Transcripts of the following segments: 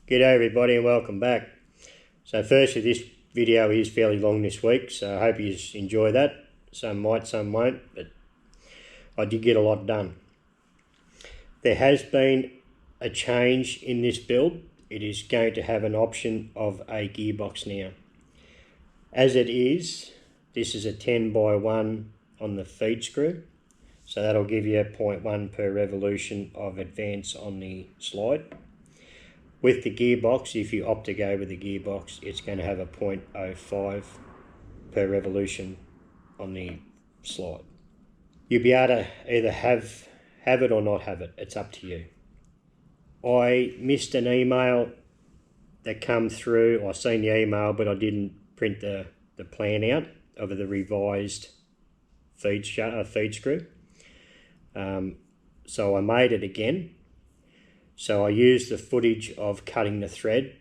G'day everybody and welcome back. So firstly, this video is fairly long this week, so I hope you enjoy that. Some might, some won't, but I did get a lot done. There has been a change in this build. It is going to have an option of a gearbox now. As it is, this is a 10 by 1 on the feed screw, so that'll give you a 0.1 per revolution of advance on the slide. With the gearbox, if you opt to go with the gearbox, it's going to have a 0.05 per revolution on the slide. You'll be able to either have it or not have it. It's up to you. I missed an email that come through. I seen the email, but I didn't print the plan out of the revised feed screw. So I made it again. So I used the footage of cutting the thread,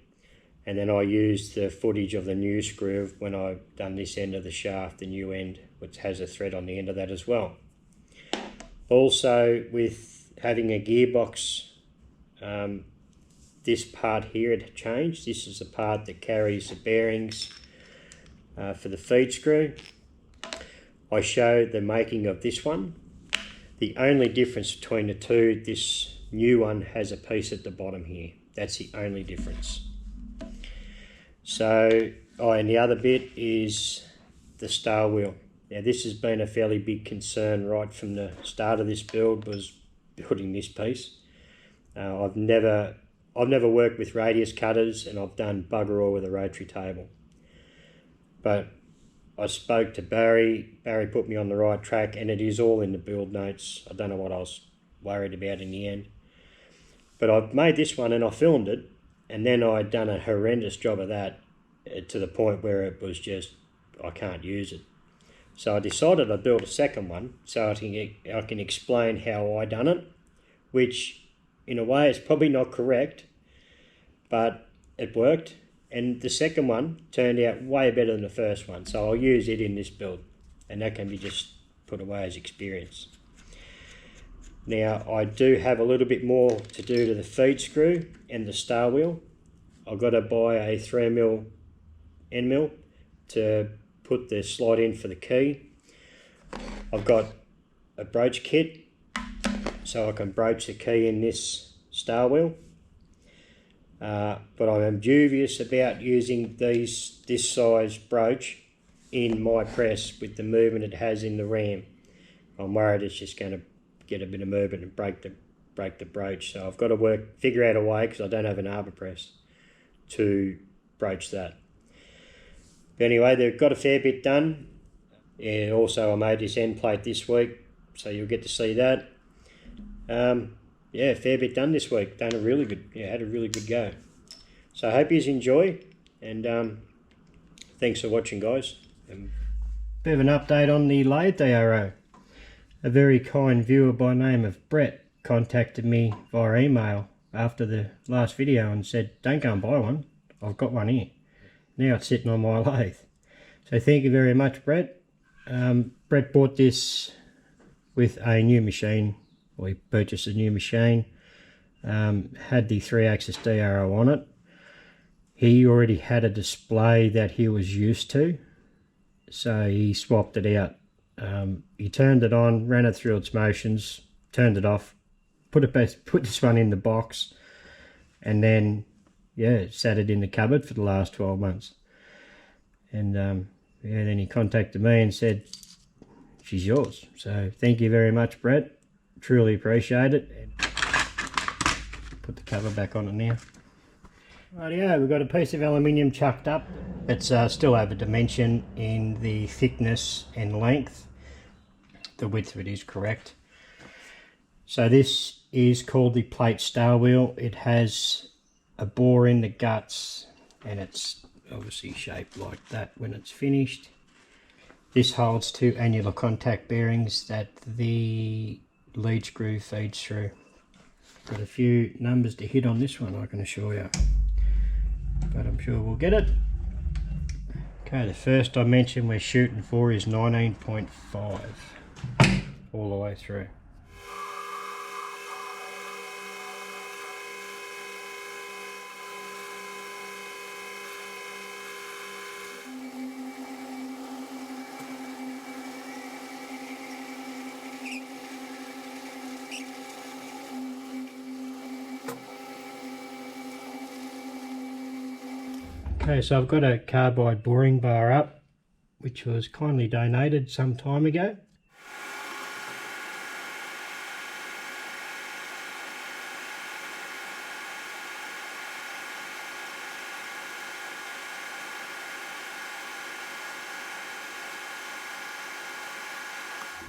and then I used the footage of the new screw when I done this end of the shaft, the new end, which has a thread on the end of that as well. Also, with having a gearbox, this part here had changed. This is the part that carries the bearings for the feed screw. I showed the making of this one. The only difference between the two, this new one has a piece at the bottom here. That's the only difference. So, and the other bit is the star wheel. Now this has been a fairly big concern right from the start of this build, was building this piece. I've never worked with radius cutters, and I've done bugger all with a rotary table. But I spoke to Barry. Barry put me on the right track, and it is all in the build notes. I don't know what I was worried about in the end. But I've made this one and I filmed it, and then I'd done a horrendous job of that to the point where it was just, I can't use it. So I decided I'd build a second one so I can explain how I done it, which in a way is probably not correct, but it worked. And the second one turned out way better than the first one. So I'll use it in this build, and that can be just put away as experience. Now I do have a little bit more to do to the feed screw and the star wheel. I've got to buy a 3mm end mill to put the slide in for the key. I've got a broach kit so I can broach the key in this star wheel. But I am dubious about using this size broach in my press with the movement it has in the ram. I'm worried it's just going to get a bit of movement and break the broach. So I've got to figure out a way, because I don't have an arbor press, to broach that. But anyway, they've got a fair bit done. And also I made this end plate this week, so you'll get to see that. Yeah, fair bit done this week. Had a really good go. So I hope you enjoy, and thanks for watching, guys. Bit of an update on the lathe DRO. A very kind viewer by name of Brett contacted me via email after the last video and said, don't go and buy one, I've got one here. Now it's sitting on my lathe. So thank you very much, Brett. Brett bought this with a new machine. We purchased a new machine, had the 3-axis DRO on it. He already had a display that he was used to, so he swapped it out. He turned it on, ran it through its motions, turned it off, put this one in the box, and then sat it in the cupboard for the last 12 months. And then he contacted me and said, she's yours. So thank you very much, Brett. Truly appreciate it. And put the cover back on it now. Rightio, we've got a piece of aluminium chucked up. It's still over dimension in the thickness and length. The width of it is correct. So this is called the plate star wheel. It has a bore in the guts, and it's obviously shaped like that when it's finished. This holds 2 annular contact bearings that the lead screw feeds through. Got a few numbers to hit on this one, I can assure you, but I'm sure we'll get it. Okay, the first dimension we're shooting for is 19.5 all the way through. Okay, so I've got a carbide boring bar up, which was kindly donated some time ago.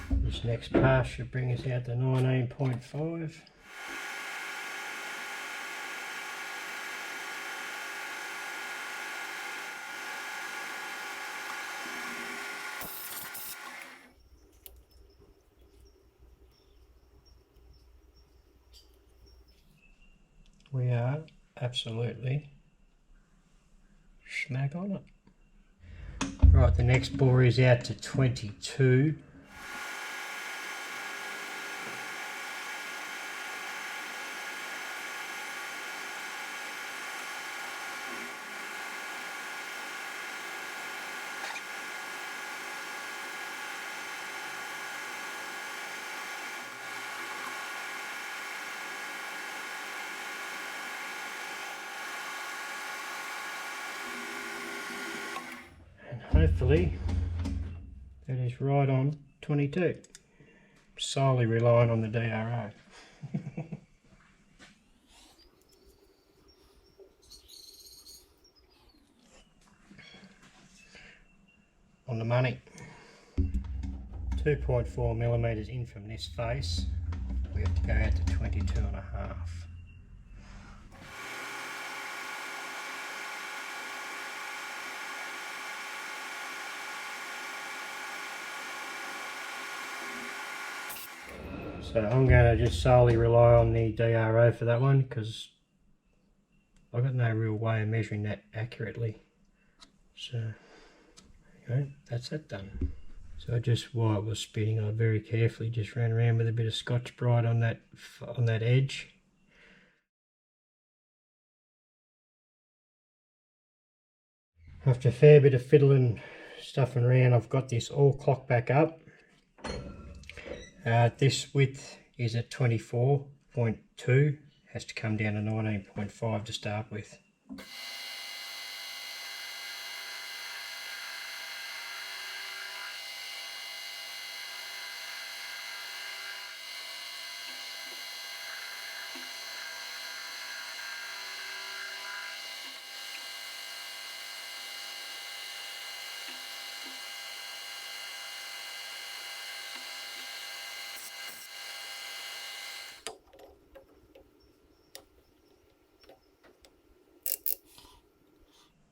This next pass should bring us out to 19.5. We are absolutely smack on it. Right, the next bore is out to 22. Hopefully that is right on 22. Solely relying on the DRO. On the money. 2.4 millimeters in from this face, we have to go out to 22.5. So I'm going to just solely rely on the DRO for that one because I've got no real way of measuring that accurately. So okay, that's that done. So just while it was spinning, I very carefully just ran around with a bit of Scotch-Brite on that edge. After a fair bit of fiddling, stuffing around, I've got this all clocked back up. This width is at 24.2, has to come down to 19.5 to start with.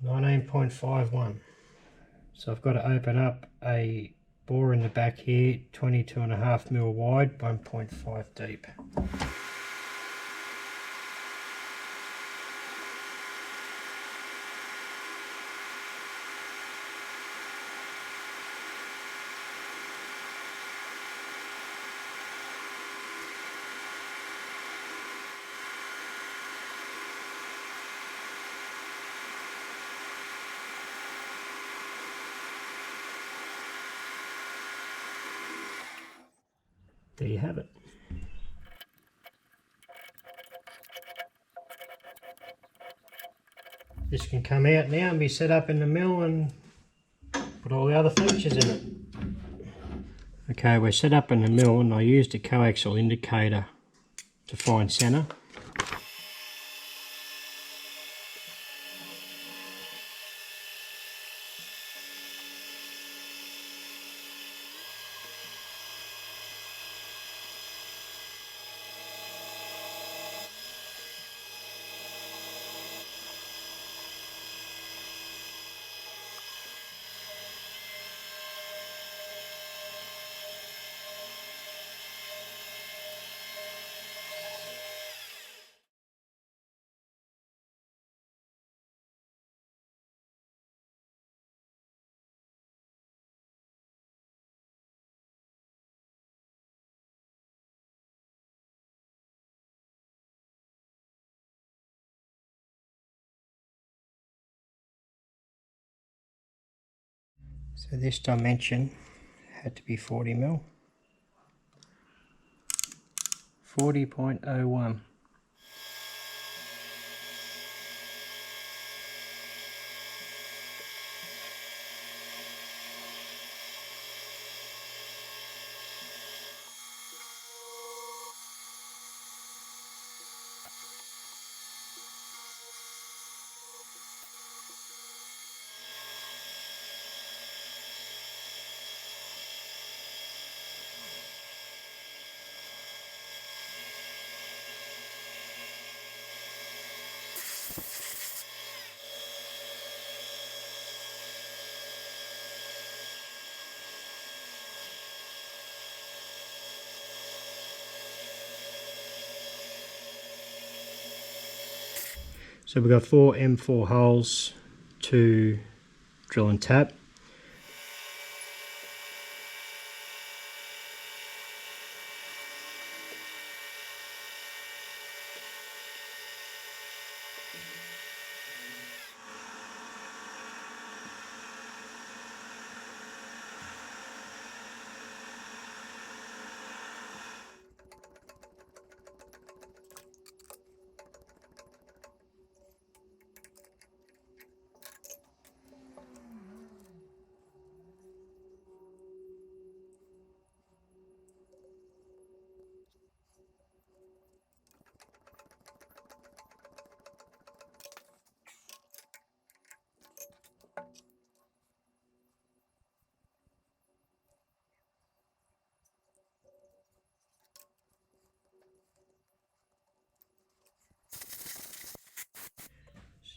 .51. So I've got to open up a bore in the back here, 22.5mm wide, 1.5 deep. There you have it. This can come out now and be set up in the mill and put all the other features in it. Okay, we're set up in the mill and I used a coaxial indicator to find centre. So this dimension had to be 40mm. 40.01. So we've got 4 M4 holes to drill and tap.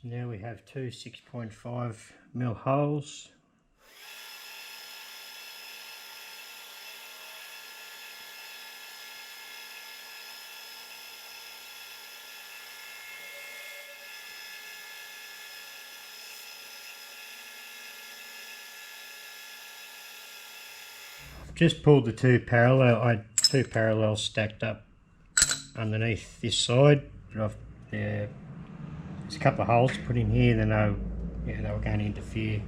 So now we have two 6.5mm holes. I've just pulled the two parallels stacked up underneath this side, but there's a couple of holes to put in here. They know, they were going to interfere.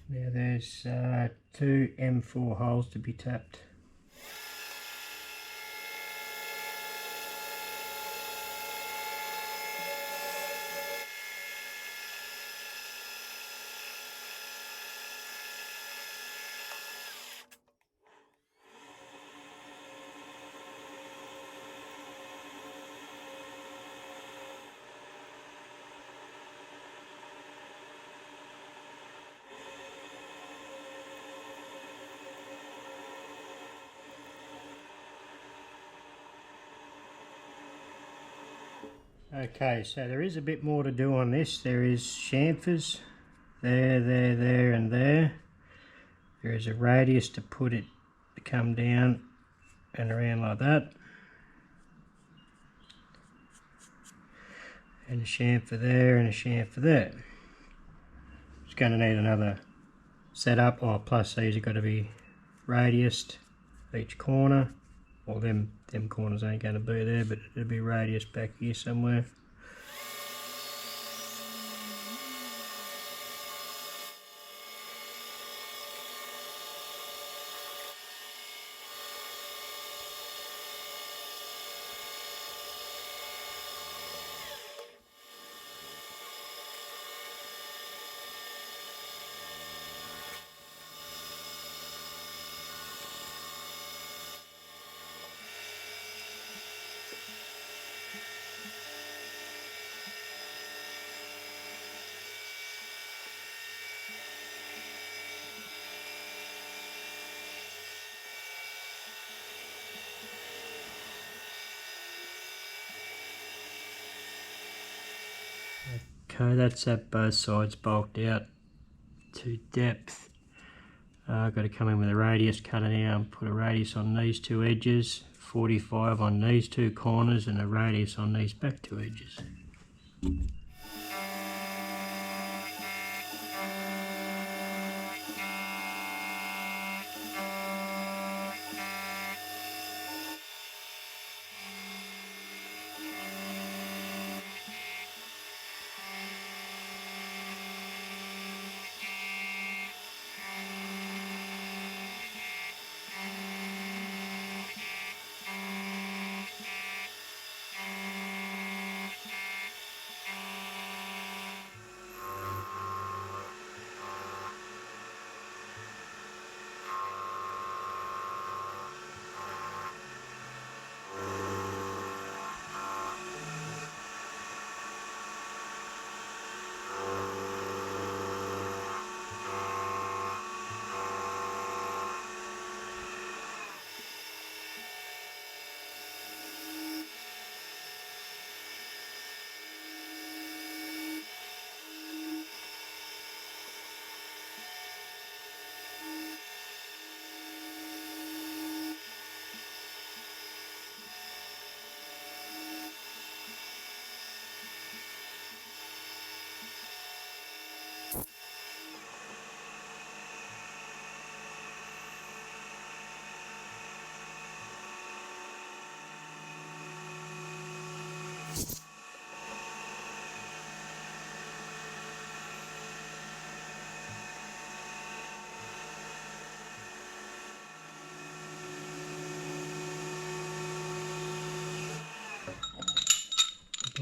Now there's two M4 holes to be tapped. Okay, so there is a bit more to do on this. There is chamfers there, and there. There is a radius to put it to come down and around like that. And a chamfer there and a chamfer there. It's going to need another setup. Oh, plus these have got to be radiused each corner. Well, them corners ain't going to be there, but it'll be radius back here somewhere. Okay, that's at both sides bulked out to depth. I've got to come in with a radius cutter now and put a radius on these two edges, 45 on these two corners, and a radius on these back two edges.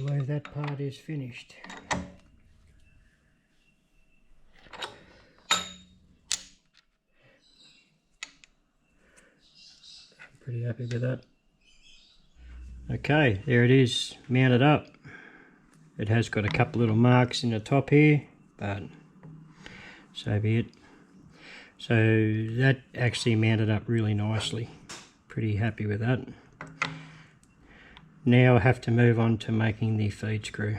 believe that part is finished. Pretty happy with that. Okay, there it is, mounted up. It has got a couple little marks in the top here, but so be it. So that actually mounted up really nicely. Pretty happy with that. Now I have to move on to making the feed screw.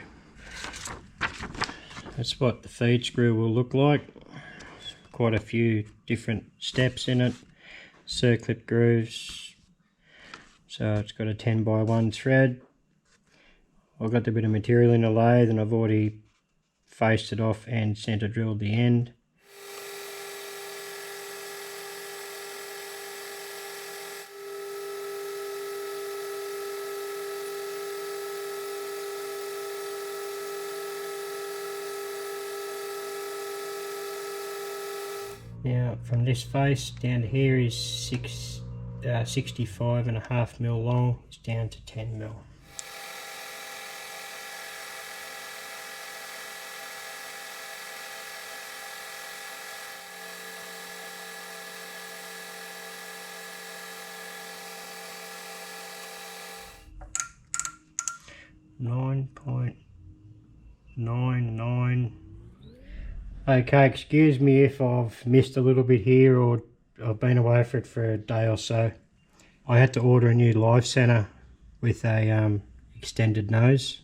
That's what the feed screw will look like. Quite a few different steps in it. Circlip grooves. So it's got a 10x1 thread. I've got a bit of material in the lathe and I've already faced it off and centre drilled the end. Now from this face down to here is 65.5mm long, it's down to 10mm. .99. Okay, excuse me if I've missed a little bit here or I've been away for it for a day or so. I had to order a new live center with a extended nose.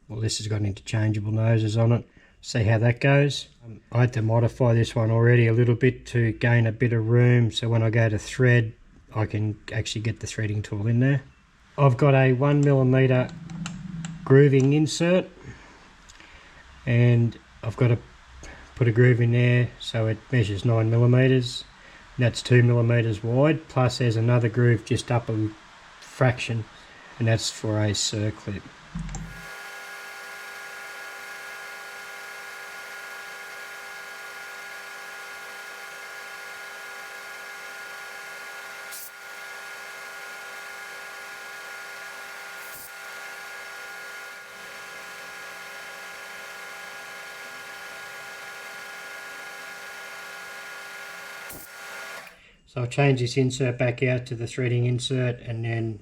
Well, this has got interchangeable noses on it. See how that goes. I had to modify this one already a little bit to gain a bit of room, so when I go to thread I can actually get the threading tool in there. I've got a 1mm grooving insert and I've got to put a groove in there so it measures 9mm. That's 2mm wide, plus there's another groove just up a fraction, and that's for a circlip. So I'll change this insert back out to the threading insert and then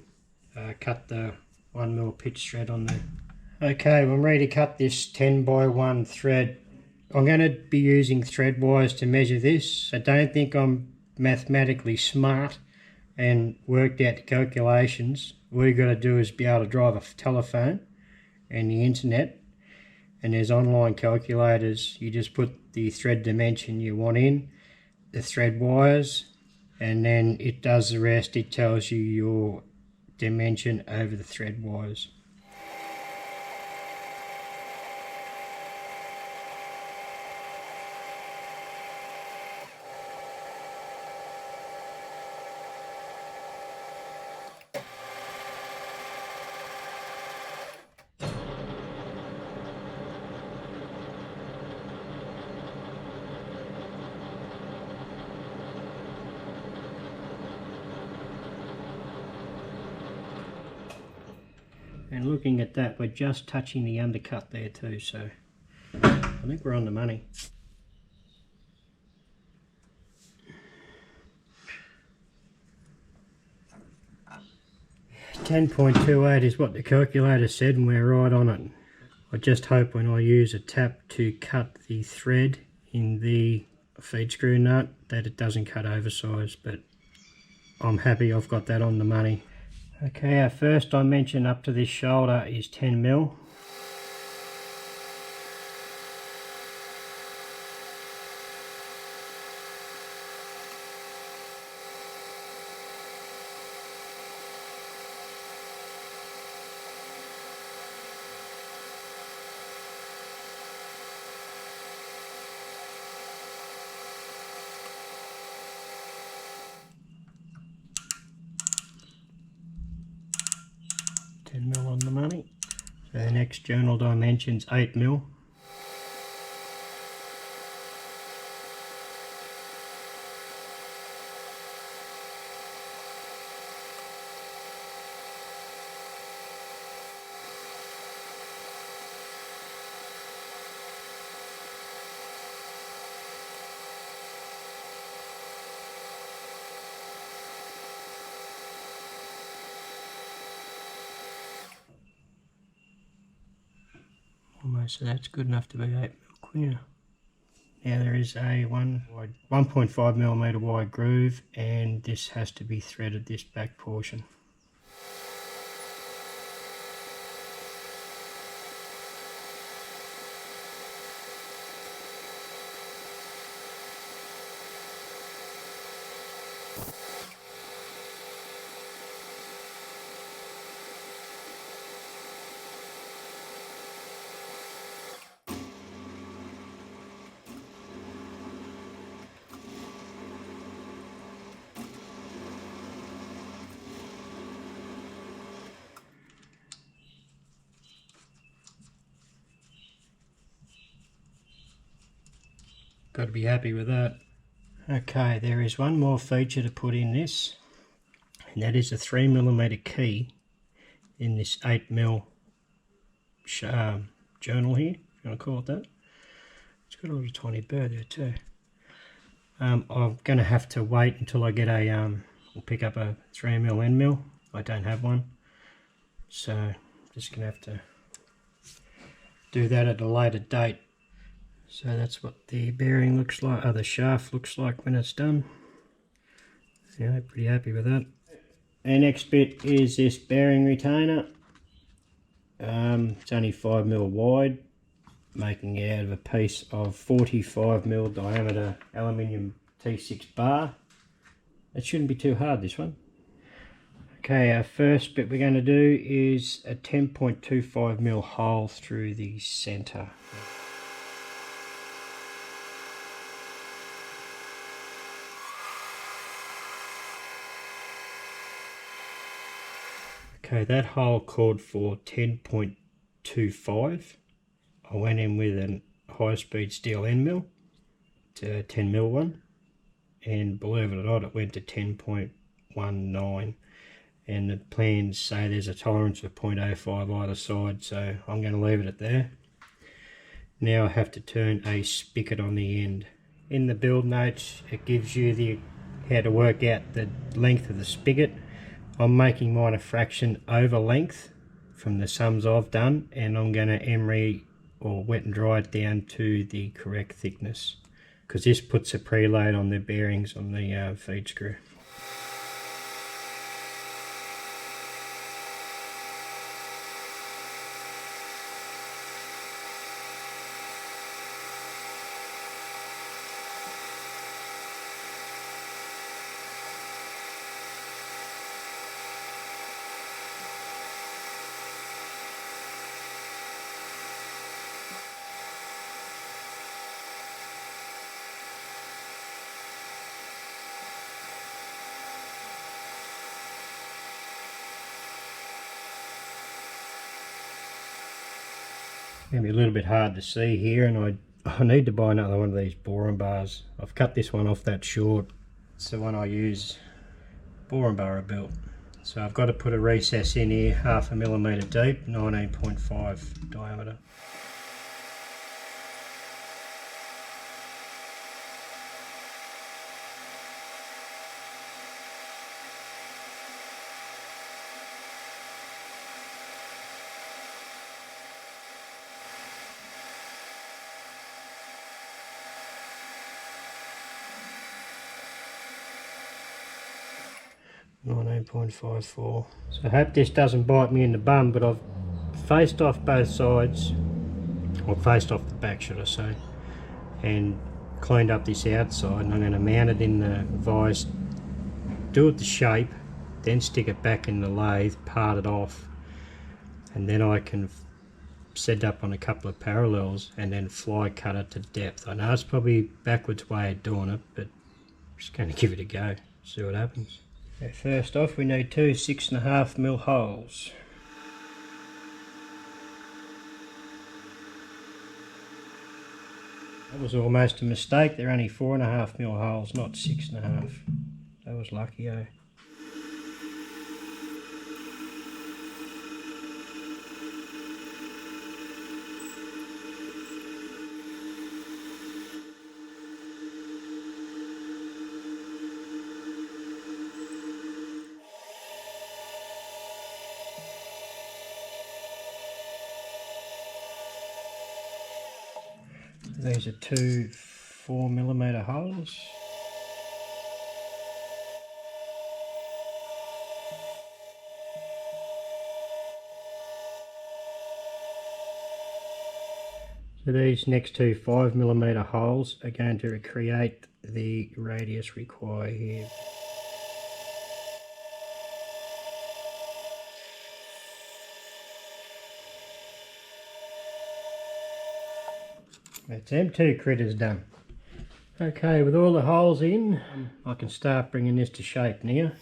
cut the 1mm pitch thread on there. Okay, well, I'm ready to cut this 10x1 thread. I'm going to be using thread wires to measure this. I don't think I'm mathematically smart and worked out the calculations. All you got to do is be able to drive a telephone and the internet, and there's online calculators. You just put the thread dimension you want in, the thread wires, and then it does the rest. It tells you your dimension over the thread wires. And looking at that, we're just touching the undercut there too, so I think we're on the money. .28 is what the calculator said, and we're right on it. I just hope when I use a tap to cut the thread in the feed screw nut that it doesn't cut oversized, but I'm happy I've got that on the money. Okay, our first dimension up to this shoulder is 10mm. On the money. So the next journal dimension's 8mm. Okay, so that's good enough to be 8mm quencher. Now there is a 1.5mm wide groove, and this has to be threaded, this back portion. Got to be happy with that. Okay, there is one more feature to put in this, and that is a 3mm key in this 8mm journal here, if you want to call it that. It's got a little tiny bird there too. I'm going to have to wait until I get a, pick up a 3mm end mill. I don't have one, so I'm just going to have to do that at a later date. So that's what the bearing looks like, the shaft looks like when it's done. Yeah, pretty happy with that. The next bit is this bearing retainer. It's only 5mm wide, making it out of a piece of 45mm diameter aluminium T6 bar. It shouldn't be too hard, this one. Okay, our first bit we're going to do is a 10.25mm hole through the centre. Okay, that hole called for 10.25. I went in with a high-speed steel end mill, to a 10mm one, and believe it or not, it went to 10.19. And the plans say there's a tolerance of 0.05 either side, so I'm going to leave it at there. Now I have to turn a spigot on the end. In the build notes, it gives you how to work out the length of the spigot. I'm making mine a fraction over length from the sums I've done, and I'm going to emery or wet and dry it down to the correct thickness, because this puts a preload on the bearings on the feed screw. Going to be a little bit hard to see here, and I need to buy another one of these boring bars. I've cut this one off that short. It's the one I use, boring bar I built. So I've got to put a recess in here, 0.5mm deep, 19.5 diameter. .54. So I hope this doesn't bite me in the bum, but I've faced off both sides, or faced off the back should I say, and cleaned up this outside, and I'm going to mount it in the vise, do it the shape, then stick it back in the lathe, part it off, and then I can set up on a couple of parallels and then fly cut it to depth. I know it's probably backwards way of doing it, but I'm just going to give it a go, see what happens. Okay, first off we need two 6.5mm holes. That was almost a mistake, they're only 4.5mm holes, not 6.5. That was lucky, eh? These are two 4mm holes. So these next two 5mm holes are going to create the radius required here. That's them two critters done. Okay, with all the holes in, I can start bringing this to shape now.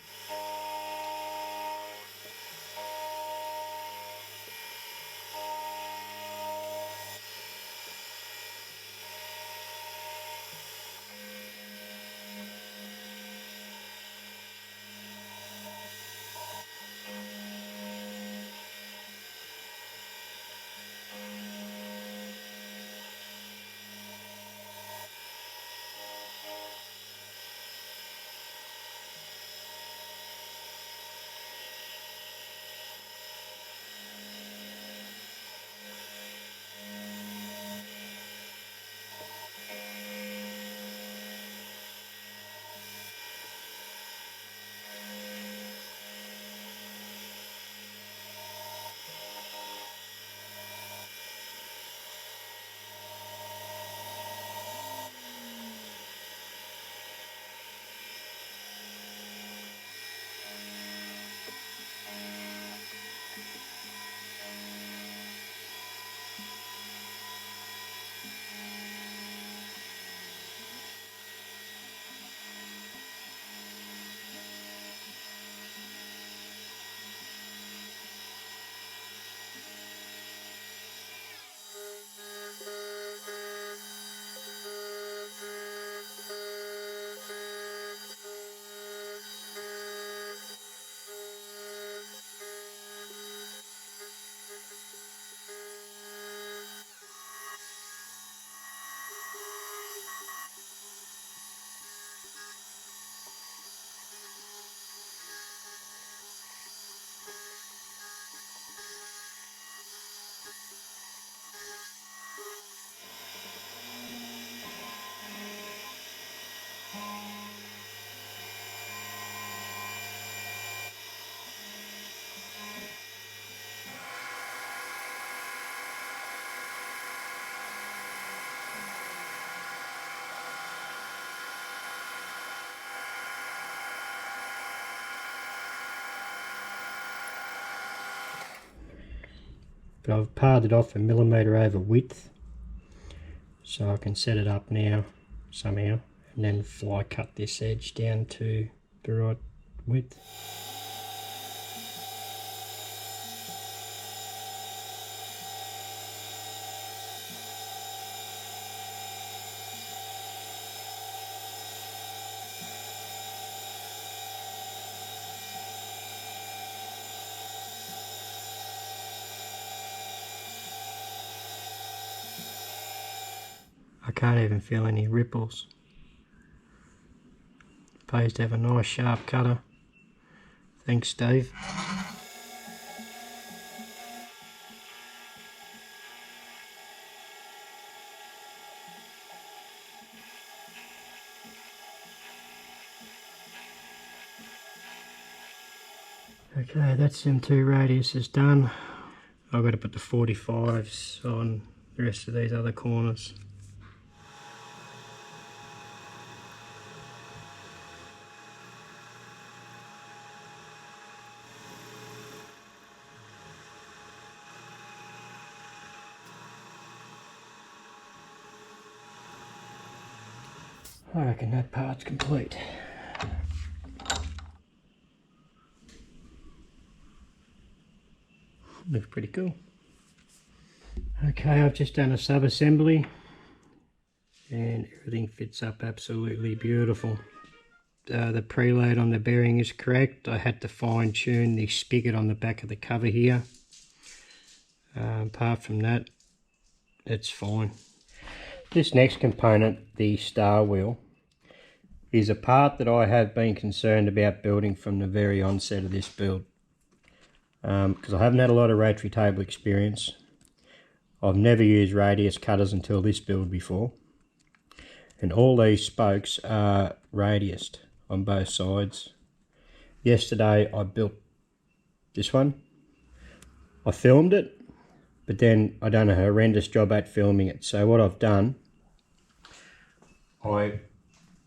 But I've pared it off a millimetre over width, so I can set it up now somehow and then fly cut this edge down to the right width. I can't even feel any ripples. Pays to have a nice sharp cutter. Thanks, Steve. Okay, that's them two radiuses done. I've got to put the 45s on the rest of these other corners. I reckon that part's complete. Looks pretty cool. Okay, I've just done a sub-assembly and everything fits up absolutely beautiful. The preload on the bearing is correct. I had to fine tune the spigot on the back of the cover here. Apart from that, it's fine. This next component, the star wheel, is a part that I have been concerned about building from the very onset of this build. Because I haven't had a lot of rotary table experience. I've never used radius cutters until this build before, and all these spokes are radiused on both sides. Yesterday I built this one. I filmed it, but then I done a horrendous job at filming it. So what I've done, I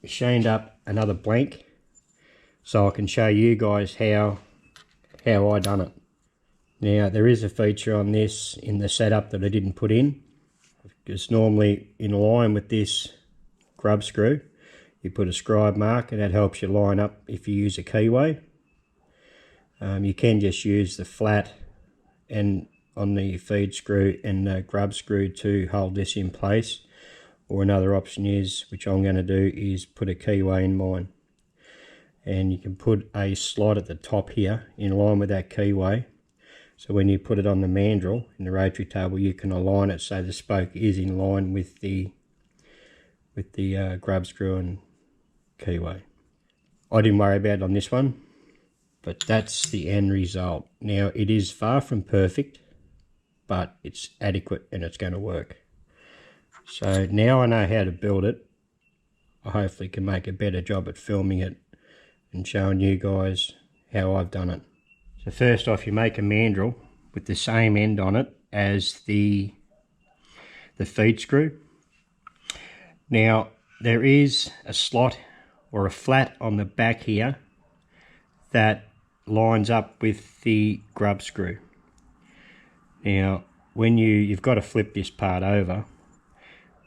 machined up another blank so I can show you guys how I done it. Now there is a feature on this in the setup that I didn't put in. It's normally in line with this grub screw. You put a scribe mark and that helps you line up if you use a keyway. You can just use the flat and on the feed screw and the grub screw to hold this in place, or another option is, which I'm going to do, is put a keyway in mine. And you can put a slot at the top here in line with that keyway, so when you put it on the mandrel in the rotary table you can align it so the spoke is in line with the grub screw and keyway. I didn't worry about it on this one, but that's the end result. Now it is far from perfect, but it's adequate and it's going to work. So now I know how to build it, I hopefully can make a better job at filming it and showing you guys how I've done it. So first off, you make a mandrel with the same end on it as the feed screw. Now there is a slot or a flat on the back here that lines up with the grub screw. Now when you've got to flip this part over.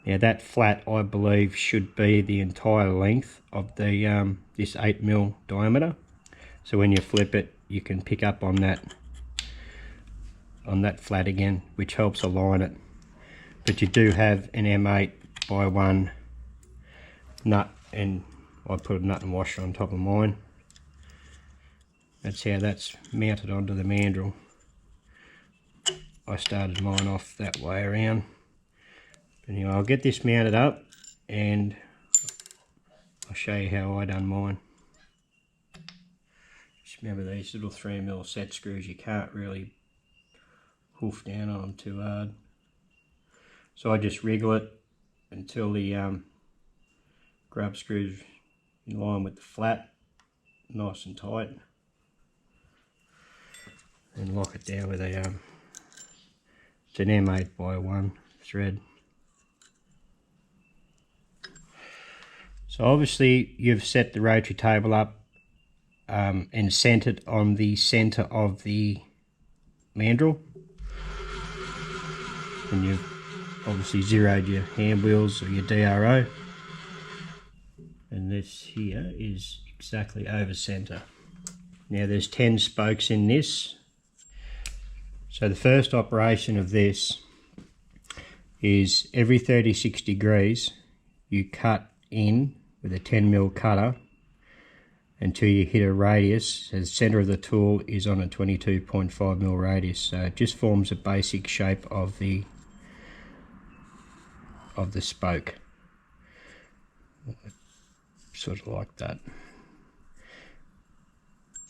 Now that flat I believe should be the entire length of the this 8mm diameter. So when you flip it you can pick up on that flat again, which helps align it. But you do have an M8 by 1 nut, and I put a nut and washer on top of mine. That's how that's mounted onto the mandrel. I started mine off that way around. But anyway, I'll get this mounted up and I'll show you how I done mine. Just remember these little 3mm set screws, you can't really hoof down on them too hard. So I just wriggle it until the grub screws in line with the flat, nice and tight, and lock it down with a it's an M8 by 1 thread. So obviously you've set the rotary table up and centered on the center of the mandrel, and you've obviously zeroed your hand wheels or your DRO, and this here is exactly over center. Now there's 10 spokes in this. So the first operation of this is every 36 degrees you cut in with a 10mm cutter until you hit a radius. So the center of the tool is on a 22.5mm radius, so it just forms a basic shape of the spoke, sort of like that.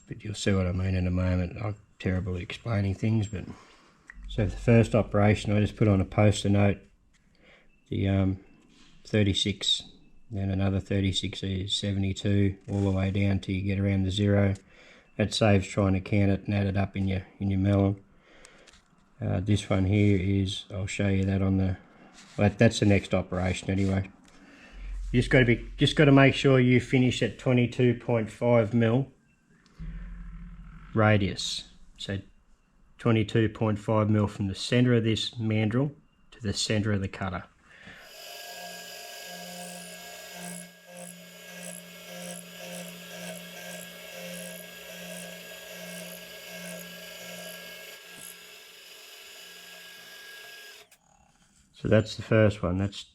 But you'll see what I mean in a moment. I'm terrible at explaining things. But so for the first operation I just put on a poster note the 36, then another 36 is 72, all the way down till you get around the 0. That saves trying to count it and add it up in your melon. This one here is, I'll show you that on the, that's the next operation anyway. You just got to make sure you finish at 22.5mm radius. So 22.5mm from the center of this mandrel to the center of the cutter. So that's the first one, that's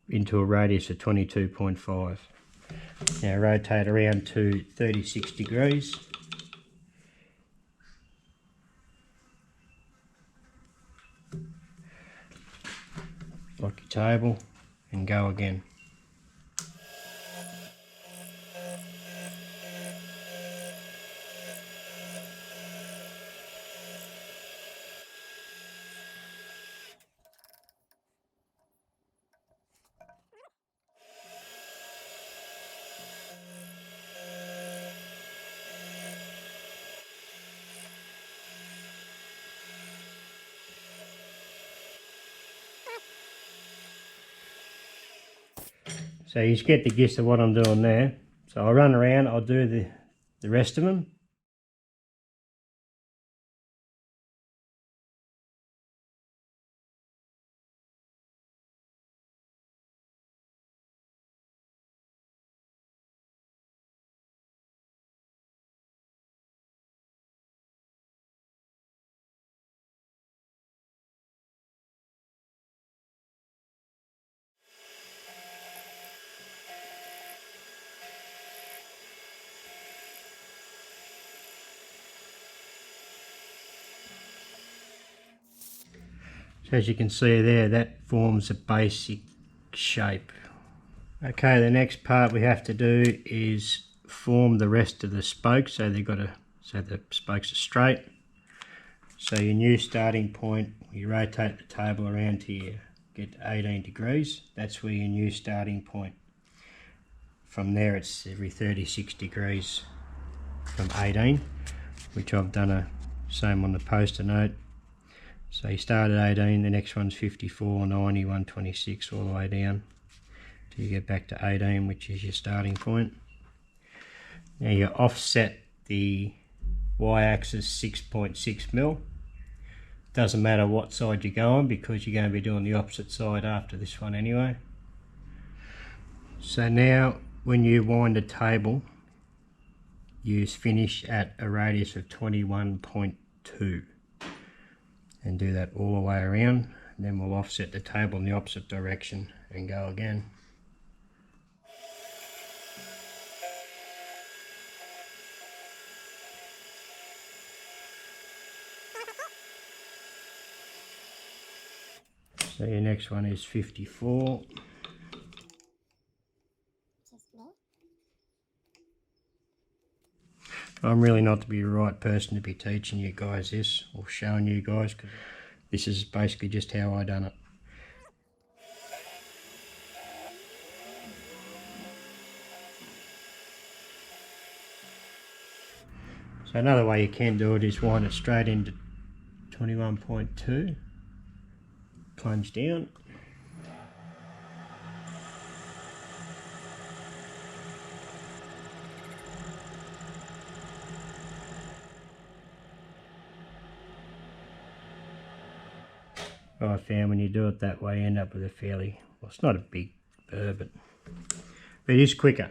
into a radius of 22.5. Now rotate around to 36 degrees. Lock your table and go again. So you just get the gist of what I'm doing there. So I'll run around, I'll do the rest of them. So as you can see there, that forms a basic shape. Okay, the next part we have to do is form the rest of the spokes so so the spokes are straight. So your new starting point, you rotate the table around to you, get to 18 degrees. That's where your new starting point. From there it's every 36 degrees from 18, which I've done a same on the poster note. So you start at 18, the next one's 54, 90, 126, all the way down till you get back to 18, which is your starting point. Now you offset the y-axis 6.6 mil. Doesn't matter what side you're going because you're going to be doing the opposite side after this one anyway. So now when you wind a table, you finish at a radius of 21.2. and do that all the way around. And then we'll offset the table in the opposite direction and go again. So your next one is 54. I'm really not to be the right person to be teaching you guys this or showing you guys, because this is basically just how I done it. So another way you can do it is wind it straight into 21.2, plunge down. I found when you do it that way, you end up with a fairly, well, it's not a big burr, but it is quicker.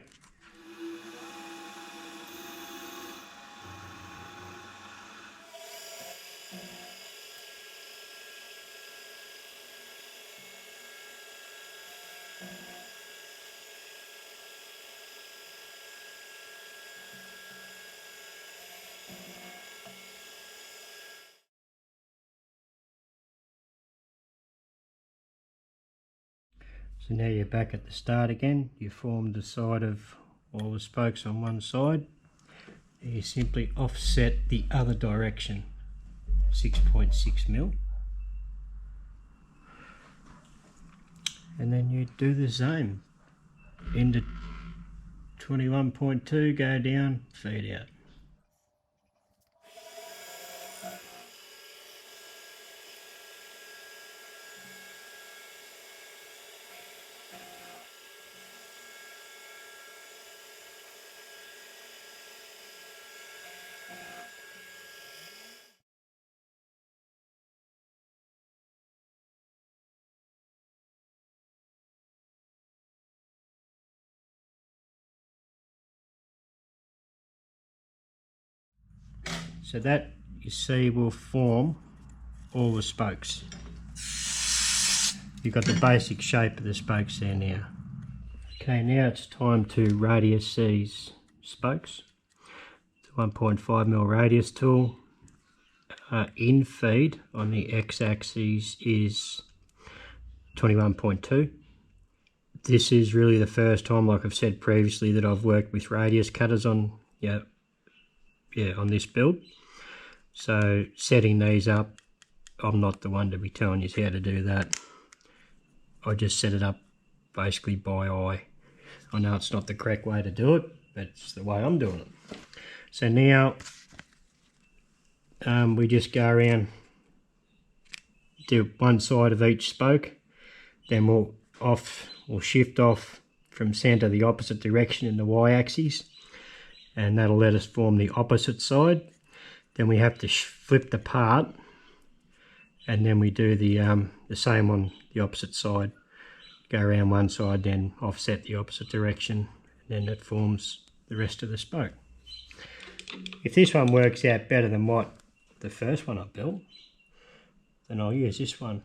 So now you're back at the start again. You formed the side of all the spokes on one side. You simply offset the other direction, 6.6 mil. And then you do the same. Into 21.2, go down, feed out. So that, you see, will form all the spokes. You've got the basic shape of the spokes there now. Okay, now it's time to radius these spokes. The 1.5 mil radius tool. In feed on the x-axis is 21.2. This is really the first time, like I've said previously, that I've worked with radius cutters on on this build. So setting these up, I'm not the one to be telling you how to do that. I just set it up basically by eye. I know it's not the correct way to do it, but it's the way I'm doing it. So now we just go around, do one side of each spoke, then we'll shift off from centre the opposite direction in the y-axis, and that'll let us form the opposite side. Then we have to flip the part, and then we do the same on the opposite side. Go around one side, then offset the opposite direction, and then it forms the rest of the spoke. If this one works out better than what the first one I built, then I'll use this one.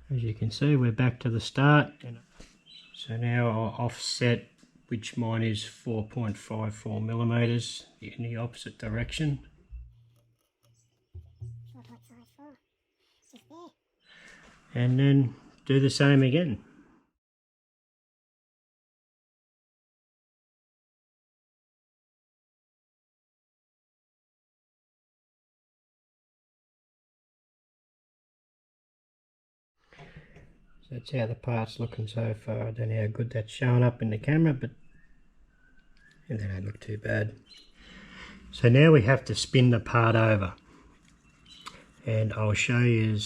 As you can see, we're back to the start. So now I'll offset, which mine is 4.54 millimeters in the opposite direction. 4.54. And then do the same again. So that's how the part's looking so far. I don't know how good that's showing up in the camera, but they don't look too bad. So now we have to spin the part over, and I'll show you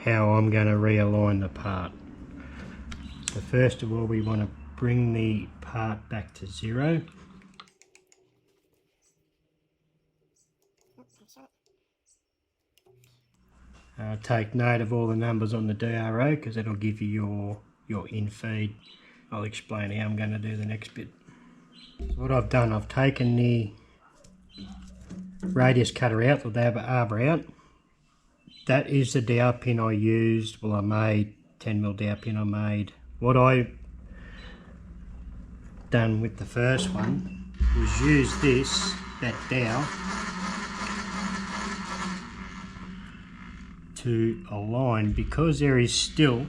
how I'm going to realign the part. So first of all, we want to bring the part back to 0. Take note of all the numbers on the DRO, because it'll give you your in-feed. I'll explain how I'm going to do the next bit. So what I've done, I've taken the radius cutter out, or the arbor out. That is the dowel pin I used. Well, I made 10mm dowel pin I made. What I done with the first one was use that dowel, to align, because there is still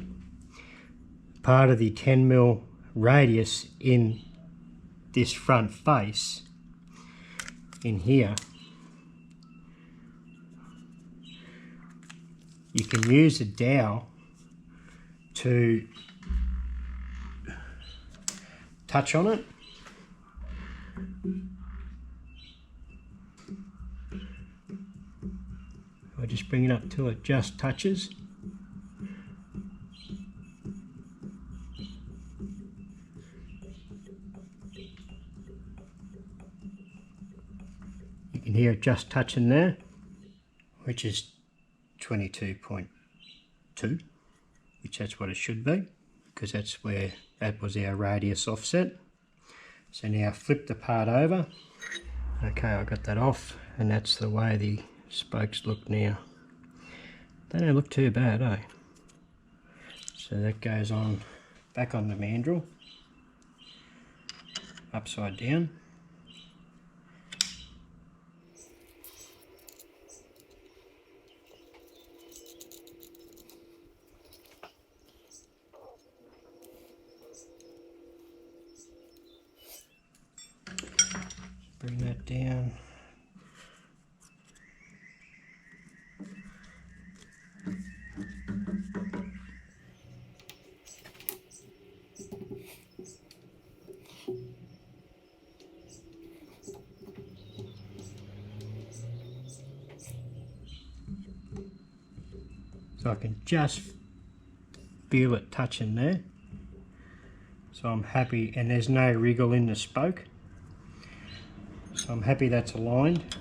part of the 10mm radius in this front face in here. You can use a dowel to touch on it. I just bring it up till it just touches. You can hear it just touching there, which is 22.2, which that's what it should be, because that was our radius offset. So now flip the part over. Okay, I got that off, and that's the way the spokes look now. They don't look too bad, eh? So that goes on back on the mandrel, upside down. Bring that down. So I can just feel it touching there. So I'm happy, and there's no wriggle in the spoke. So I'm happy that's aligned.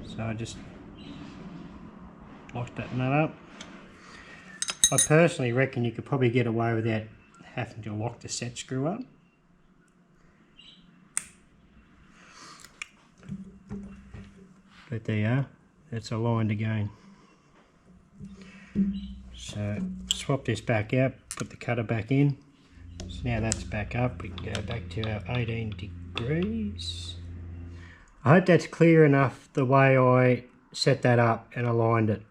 So I just locked that nut up. I personally reckon you could probably get away without having to lock the set screw up. But there you are, it's aligned again. So swap this back out, put the cutter back in. So now that's back up, we can go back to our 18 degrees. I hope that's clear enough the way I set that up and aligned it.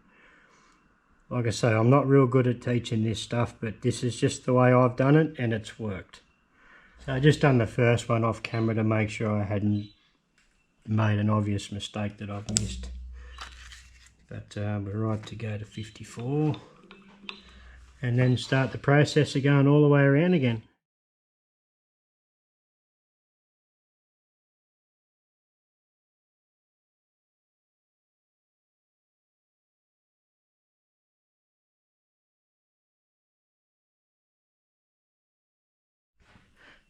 Like I say, I'm not real good at teaching this stuff, but this is just the way I've done it, and it's worked. So I just done the first one off camera to make sure I hadn't made an obvious mistake that I've missed. But we're right to go to 54 and then start the process of going all the way around again.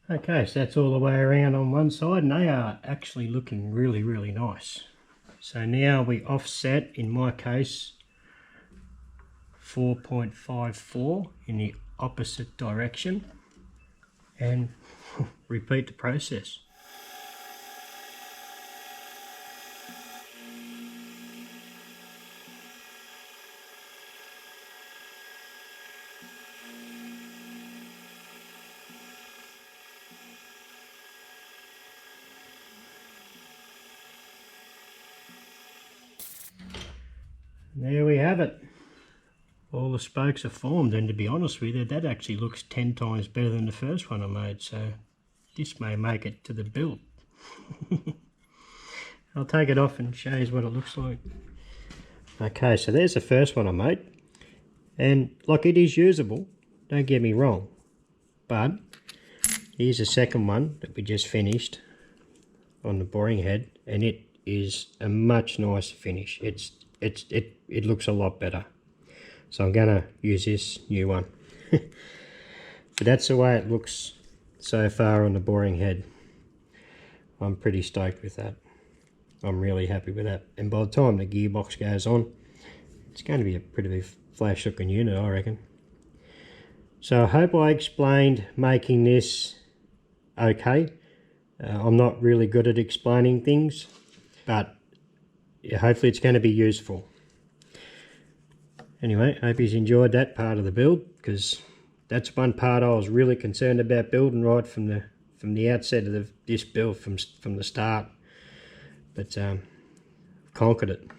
Okay, so that's all the way around on one side, and they are actually looking really, really nice. So now we offset, in my case, 4.54 in the opposite direction, and repeat the process. There we have it. All the spokes are formed, and to be honest with you, that actually looks 10 times better than the first one I made, so this may make it to the build. I'll take it off and show you what it looks like. Okay, so there's the first one I made, and like, it is usable, don't get me wrong, but here's the second one that we just finished on the boring head, and it is a much nicer finish. It looks a lot better. So I'm going to use this new one. But that's the way it looks so far on the boring head. I'm pretty stoked with that. I'm really happy with that. And by the time the gearbox goes on, it's going to be a pretty flash looking unit, I reckon. So I hope I explained making this okay. I'm not really good at explaining things, but yeah, hopefully it's going to be useful. Anyway, I hope you enjoyed that part of the build, because that's one part I was really concerned about building right from the outset of this build, from the start. But conquered it.